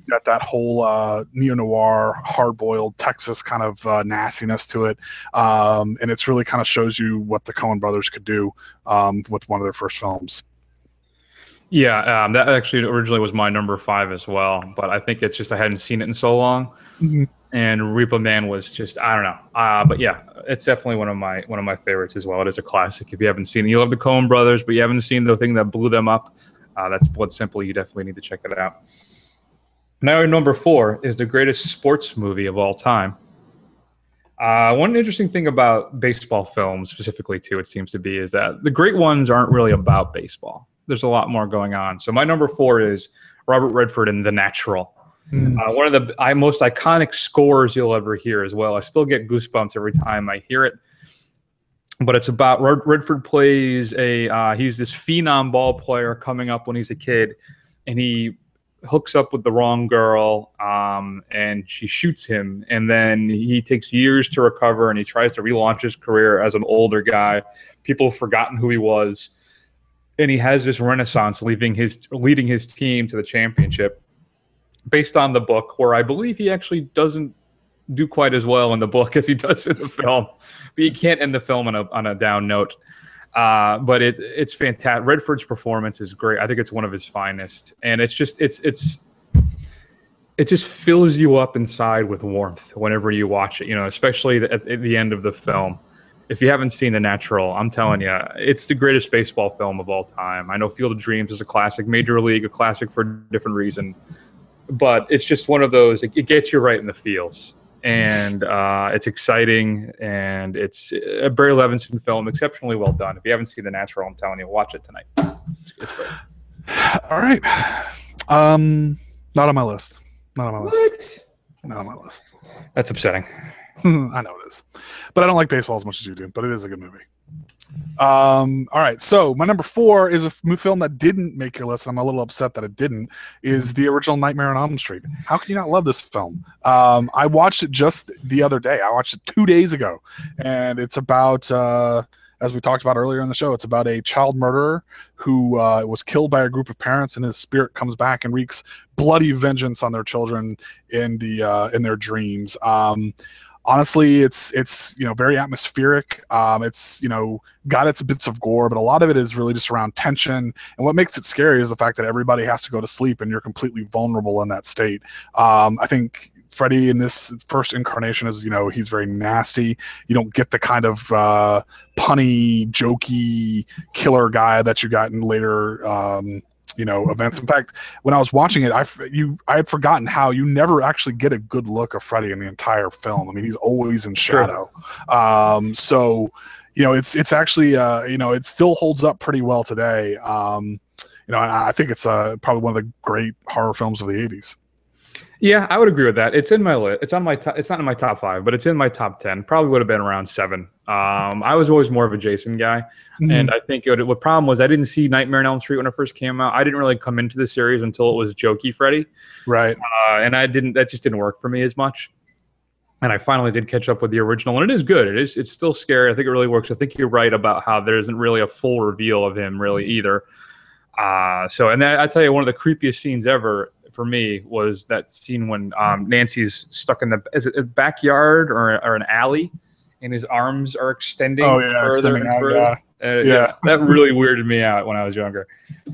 got that whole neo-noir, hard-boiled Texas kind of nastiness to it, and it's really kind of shows you what the Coen brothers could do with one of their first films. Yeah, that actually originally was my number 5 as well, but I think it's just I hadn't seen it in so long. Mm-hmm. And Repo Man was just, I don't know. But yeah, it's definitely one of my favorites as well. It is a classic. If you haven't seen it, you love the Coen brothers, but you haven't seen the thing that blew them up, that's Blood Simple. You definitely need to check it out. Now, number 4 is the greatest sports movie of all time. One interesting thing about baseball films specifically, too, it seems to be, is that the great ones aren't really about baseball. There's a lot more going on. So my number 4 is Robert Redford in The Natural. One of the most iconic scores you'll ever hear as well. I still get goosebumps every time I hear it. But it's about Redford plays he's this phenom ball player coming up when he's a kid, and he hooks up with the wrong girl, and she shoots him, and then he takes years to recover, and he tries to relaunch his career as an older guy. People have forgotten who he was, and he has this renaissance, leading his team to the championship. Based on the book, where I believe he actually doesn't do quite as well in the book as he does in the film. But you can't end the film on a down note. But it's fantastic. Redford's performance is great. I think it's one of his finest, and it just fills you up inside with warmth whenever you watch it. Especially at the end of the film. If you haven't seen The Natural, I'm telling you, it's the greatest baseball film of all time. I know Field of Dreams is a classic, Major League, a classic for a different reason. But it's just one of those, it gets you right in the feels. And it's exciting, and it's a Barry Levinson film, exceptionally well done. If you haven't seen The Natural, I'm telling you, watch it tonight. It's great. All right. Not on my list. Not on my list. What? Not on my list. That's upsetting. I know it is. But I don't like baseball as much as you do, but it is a good movie. All right, so my number 4 is a film that didn't make your list. I'm a little upset that it didn't. Is the original Nightmare on Elm Street. How can you not love this film? I watched it just the other day. I watched it 2 days ago, and it's about, as we talked about earlier in the show, it's about a child murderer who was killed by a group of parents, and his spirit comes back and wreaks bloody vengeance on their children in their dreams. Honestly, it's very atmospheric. It's got its bits of gore, but a lot of it is really just around tension. And what makes it scary is the fact that everybody has to go to sleep, and you're completely vulnerable in that state. I think Freddy in this first incarnation is he's very nasty. You don't get the kind of punny, jokey killer guy that you got in later events. In fact, when I was watching it, I had forgotten how you never actually get a good look of Freddy in the entire film. I mean, he's always in shadow. So, it's actually, it still holds up pretty well today. I think it's probably one of the great horror films of the 80s. Yeah, I would agree with that. It's in my list. It's on my. It's not in my top 5, but it's in my top 10. Probably would have been around 7. I was always more of a Jason guy, and I think what problem was I didn't see Nightmare on Elm Street when it first came out. I didn't really come into the series until it was jokey Freddy, right? And I didn't. That just didn't work for me as much. And I finally did catch up with the original, and it is good. It's still scary. I think it really works. I think you're right about how there isn't really a full reveal of him really either. I tell you, one of the creepiest scenes ever for me was that scene when Nancy's stuck in is it a backyard or an alley, and his arms are extending further and further. That really weirded me out when I was younger.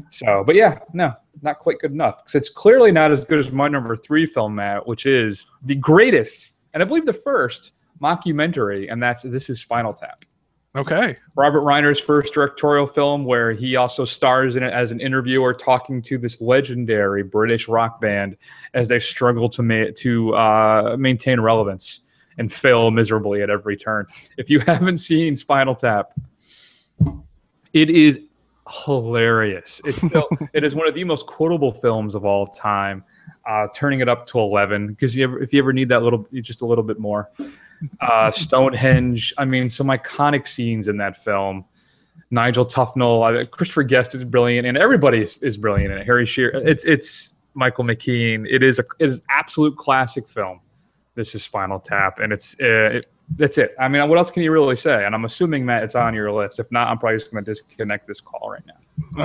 So, but no, not quite good enough, because it's clearly not as good as my number 3 film, Matt, which is the greatest, and I believe the first mockumentary, and this is Spinal Tap. Okay. Robert Reiner's first directorial film, where he also stars in it as an interviewer talking to this legendary British rock band as they struggle to maintain relevance and fail miserably at every turn. If you haven't seen Spinal Tap, it is hilarious. It is one of the most quotable films of all time. Turning it up to 11 because if you ever need that just a little bit more. Stonehenge. I mean, some iconic scenes in that film. Nigel Tufnell, Christopher Guest is brilliant, and everybody is brilliant in it. Harry Shearer. It's Michael McKean. It is an absolute classic film. This is Spinal Tap, and that's it. I mean, what else can you really say? And I'm assuming, Matt, it's on your list. If not, I'm probably just going to disconnect this call right now.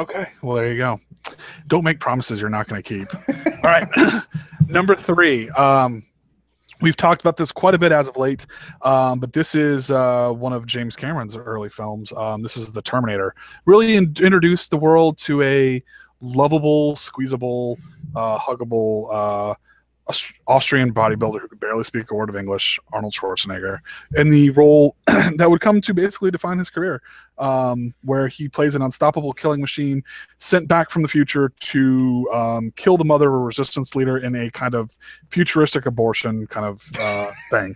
Okay. Well, there you go. Don't make promises you're not going to keep. All right. Number 3. We've talked about this quite a bit as of late, but this is one of James Cameron's early films. This is The Terminator. Really introduced the world to a lovable, squeezable, huggable Austrian bodybuilder who could barely speak a word of English, Arnold Schwarzenegger, in the role that would come to basically define his career, where he plays an unstoppable killing machine sent back from the future to kill the mother of a resistance leader in a kind of futuristic abortion kind of thing.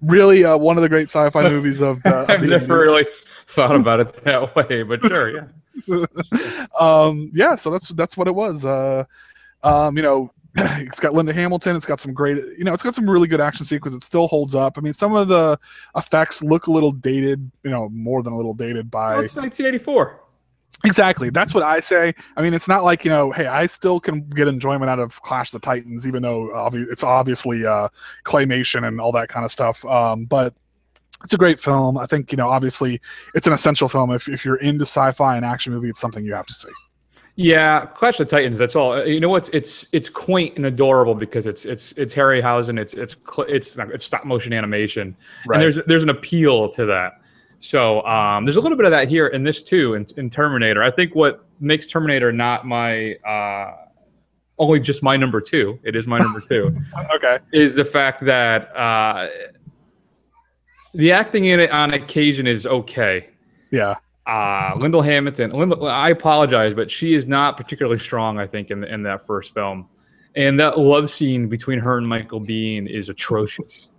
Really one of the great sci-fi movies of the I've never really thought about it that way, but sure, yeah. So that's what it was. It's got Linda Hamilton. It's got some great, it's got some really good action sequence. It still holds up. I mean, some of the effects look a little dated, more than a little dated by. It's 1984. Exactly. That's what I say. I mean, it's not like, hey, I still can get enjoyment out of Clash of the Titans, even though it's obviously claymation and all that kind of stuff. But it's a great film. I think, obviously it's an essential film. If you're into sci-fi and action movie, it's something you have to see. Yeah, Clash of the Titans. That's all. You know what? It's quaint and adorable because it's Harryhausen. It's stop motion animation, right. And there's an appeal to that. So there's a little bit of that here in this too in Terminator. I think what makes Terminator not my only just my number 2. It is my number 2. Okay. Is the fact that the acting in it on occasion is okay. Yeah. Linda Hamilton. I apologize, but she is not particularly strong, I think, in that first film. And that love scene between her and Michael Biehn is atrocious.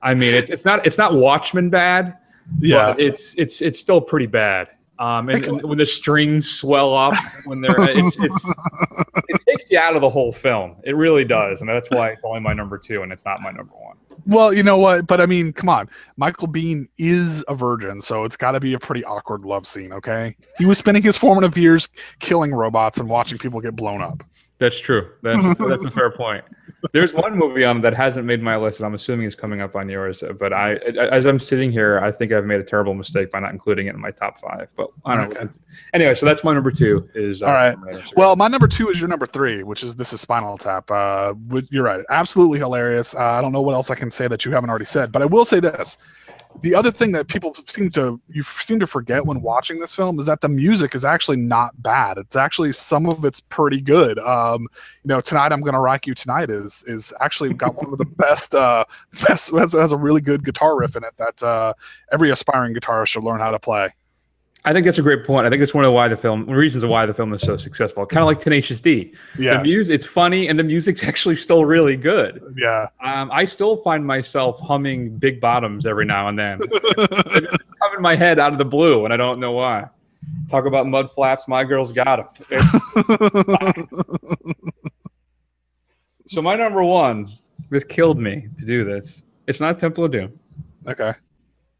I mean, it's not Watchmen bad, yeah. But it's still pretty bad. And when the strings swell up, when they're it takes you out of the whole film. It really does, and that's why it's only my number 2, and it's not my number 1. Well, you know what? But I mean, come on. Michael Biehn is a virgin, so it's got to be a pretty awkward love scene, okay? He was spending his formative years killing robots and watching people get blown up. That's true. That's a fair point. There's one movie on that hasn't made my list, and I'm assuming is coming up on yours. But as I'm sitting here, I think I've made a terrible mistake by not including it in my top 5. But I don't know. Anyway, so that's my number 2. Is all right. Well, my number 2 is your number 3, which is This Is Spinal Tap. You're right, absolutely hilarious. I don't know what else I can say that you haven't already said, but I will say this. The other thing that people seem to forget when watching this film is that the music is actually not bad. It's actually, some of it's pretty good. Tonight I'm Gonna Rock You Tonight is actually got one of the best has a really good guitar riff in it that every aspiring guitarist should learn how to play. I think that's a great point. I think it's one of the reasons why the film is so successful. Kind of like Tenacious D. Yeah. The music, it's funny, and the music's actually still really good. Yeah. I still find myself humming Big Bottoms every now and then. It's come in my head out of the blue, and I don't know why. Talk about mud flaps. My girl's got them. So my number one, this killed me to do this. It's not Temple of Doom. Okay.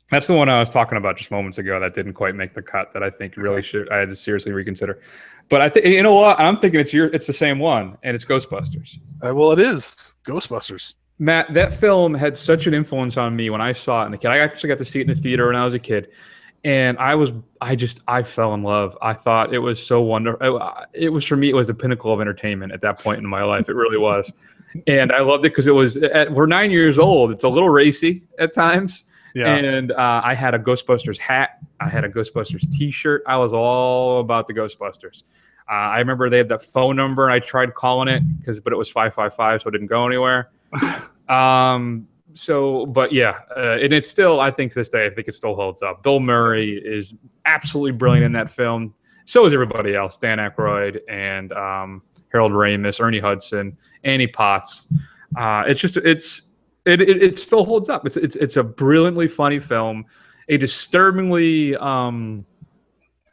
That's the one I was talking about just moments ago that didn't quite make the cut that I think really I had to seriously reconsider. But I think, you know what? I'm thinking it's the same one, and it's Ghostbusters. Well, it is Ghostbusters. Matt, that film had such an influence on me when I saw it in the kid. I actually got to see it in the theater when I was a kid. And I fell in love. I thought it was so wonderful. It was, for me, it was the pinnacle of entertainment at that point in my life. It really was. And I loved it because we're 9 years old. It's a little racy at times. Yeah. And I had a Ghostbusters hat. I had a Ghostbusters t-shirt. I was all about the Ghostbusters. I remember they had that phone number, and I tried calling it but it was 555, so it didn't go anywhere. But yeah, and it's still, I think to this day, I think it still holds up. Bill Murray is absolutely brilliant in that film. So is everybody else. Dan Aykroyd and Harold Ramis, Ernie Hudson, Annie Potts. It still holds up. It's a brilliantly funny film, a disturbingly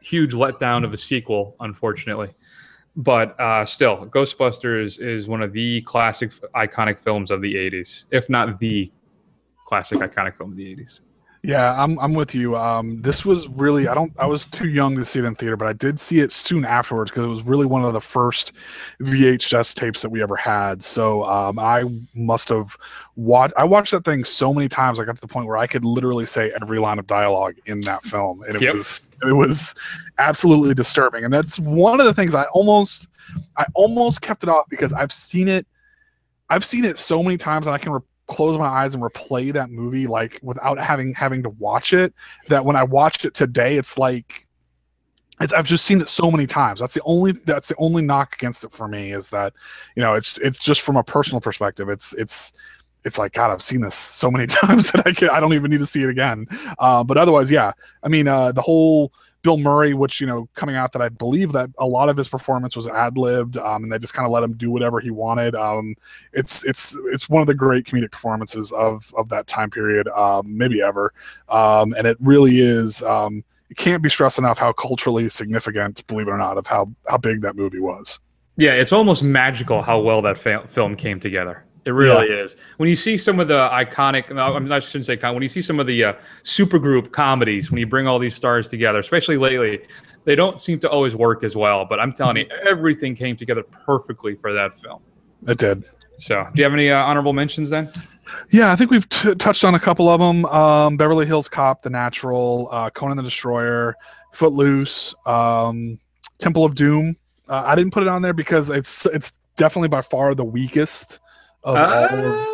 huge letdown of a sequel, unfortunately. But still, Ghostbusters is one of the classic, iconic films of the 80s, if not the classic, iconic film of the 80s. Yeah, I'm with you. This was really, I was too young to see it in theater, but I did see it soon afterwards because it was really one of the first VHS tapes that we ever had. So I watched that thing so many times. I got to the point where I could literally say every line of dialogue in that film, and it was absolutely disturbing. And that's one of the things I almost kept it off because I've seen it so many times, and I can close my eyes and replay that movie like without having to watch it, that when I watched it today, I've just seen it so many times. That's the only knock against it for me, is that, you know, it's just from a personal perspective. It's like, God, I've seen this so many times that I don't even need to see it again. But otherwise, yeah, I mean, the whole Bill Murray, which, you know, coming out that I believe that a lot of his performance was ad-libbed, and they just kind of let him do whatever he wanted. It's one of the great comedic performances of that time period, maybe ever. And it really is, it can't be stressed enough how culturally significant, believe it or not, of how big that movie was. Yeah, it's almost magical how well that film came together. It really is. When you see some of the iconic, I shouldn't say when you see some of the supergroup comedies, when you bring all these stars together, especially lately, they don't seem to always work as well. But I'm telling you, everything came together perfectly for that film. It did. So, do you have any honorable mentions then? Yeah, I think we've touched on a couple of them. Beverly Hills Cop, The Natural, Conan the Destroyer, Footloose, Temple of Doom. I didn't put it on there because it's definitely by far the weakest. Are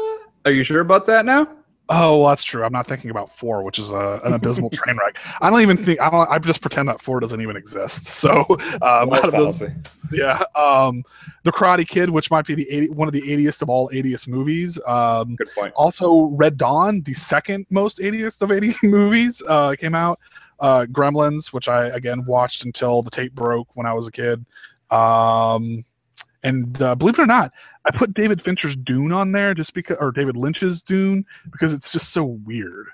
you sure about that now? Oh, well, that's true. I'm not thinking about 4, which is an abysmal train wreck. I don't even think. I just pretend that 4 doesn't even exist. So, out of those, yeah, The Karate Kid, which might be one of the 80th of all 80th movies. Good point. Also, Red Dawn, the second most 80th of 80 movies, came out. Gremlins, which I again watched until the tape broke when I was a kid. And believe it or not, I put David Fincher's Dune on there or David Lynch's Dune, because it's just so weird.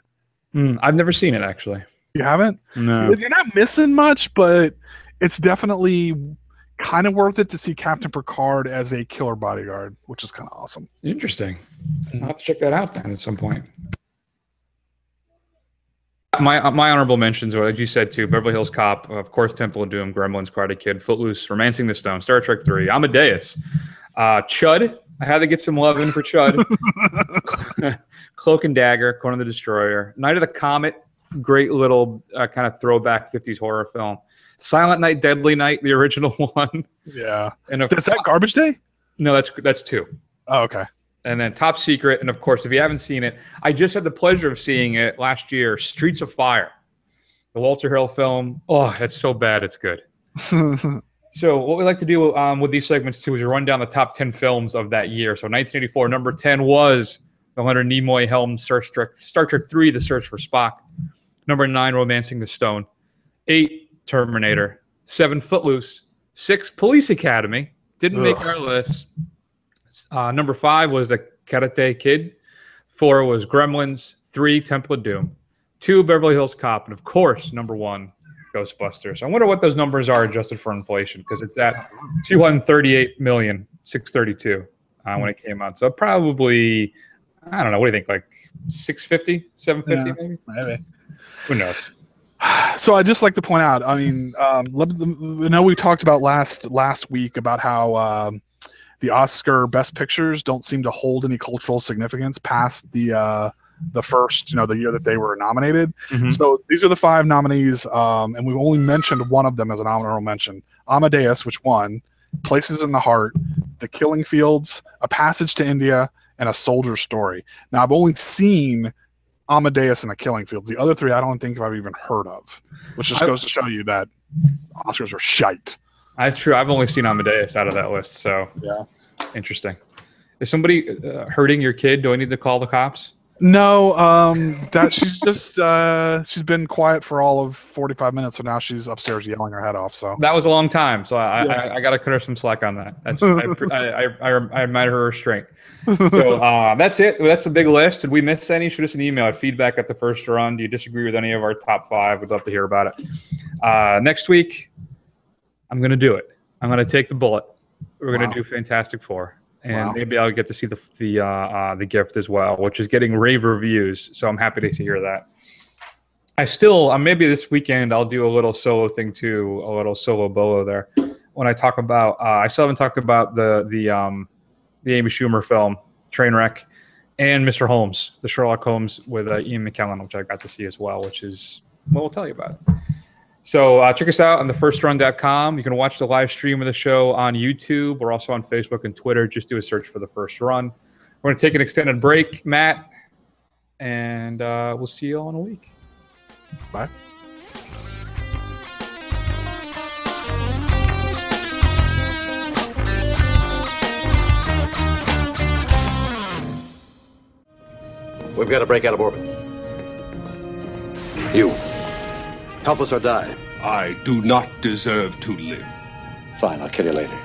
I've never seen it, actually. You haven't? No. You're not missing much, but it's definitely kind of worth it to see Captain Picard as a killer bodyguard, which is kind of awesome. Interesting. I'll have to check that out then at some point. My honorable mentions are, like you said, too, Beverly Hills Cop, of course, Temple of Doom, Gremlins, Karate Kid, Footloose, Romancing the Stone, Star Trek 3, Amadeus, Chud. I had to get some love in for Chud. Cloak and Dagger, Conan the Destroyer, Night of the Comet, great little kind of throwback 50s horror film. Silent Night, Deadly Night, the original one. Yeah. And is that Garbage Day? No, that's 2. Oh, okay. And then Top Secret, and of course, if you haven't seen it, I just had the pleasure of seeing it last year, Streets of Fire, the Walter Hill film. Oh, it's so bad, it's good. So what we like to do with these segments, too, is run down the top 10 films of that year. So 1984, number 10 was the Leonard Nimoy-helmed Star Trek 3, The Search for Spock. Number 9, Romancing the Stone. 8, Terminator. 7, Footloose. 6, Police Academy. Didn't make our list. Number 5 was the Karate Kid. 4 was Gremlins. 3, Temple of Doom. 2, Beverly Hills Cop. And of course, number 1, Ghostbusters. I wonder what those numbers are adjusted for inflation, because it's at 238,632,000 when it came out. So probably, I don't know. What do you think? Like 650, 750, maybe. Who knows? So I just like to point out, I mean, I know we talked about last week about how the Oscar Best Pictures don't seem to hold any cultural significance past the first, the year that they were nominated. So these are the 5 nominees, and we've only mentioned one of them as an honorable mention. Amadeus, which won, Places in the Heart, The Killing Fields, A Passage to India, and A Soldier's Story. Now, I've only seen Amadeus and The Killing Fields. The other 3 I don't think I've even heard of, which just goes to show you that Oscars are shite. That's true. I've only seen Amadeus out of that list, so yeah, interesting. Is somebody hurting your kid? Do I need to call the cops? No, that she's just she's been quiet for all of 45 minutes, so now she's upstairs yelling her head off. So that was a long time, so I got to cut her some slack on that. That's I admire her restraint. So that's it. That's a big list. Did we miss any? Shoot us an email at feedback@thefirstrun. Do you disagree with any of our top 5? We'd love to hear about it. Next week, I'm going to do it. I'm going to take the bullet. We're going to do Fantastic Four. And maybe I'll get to see the Gift as well, which is getting rave reviews. So I'm happy to hear that. I still maybe this weekend I'll do a little solo thing too, a little solo bolo there. When I talk about, I still haven't talked about the Amy Schumer film Trainwreck and Mr. Holmes, the Sherlock Holmes with Ian McKellen, which I got to see as well, which is what we'll tell you about it. So check us out on thefirstrun.com. You can watch the live stream of the show on YouTube. We're also on Facebook and Twitter. Just do a search for The First Run. We're going to take an extended break, Matt, and we'll see you all in a week. Bye. We've got to break out of orbit. You. Help us or die. I do not deserve to live. Fine, I'll kill you later.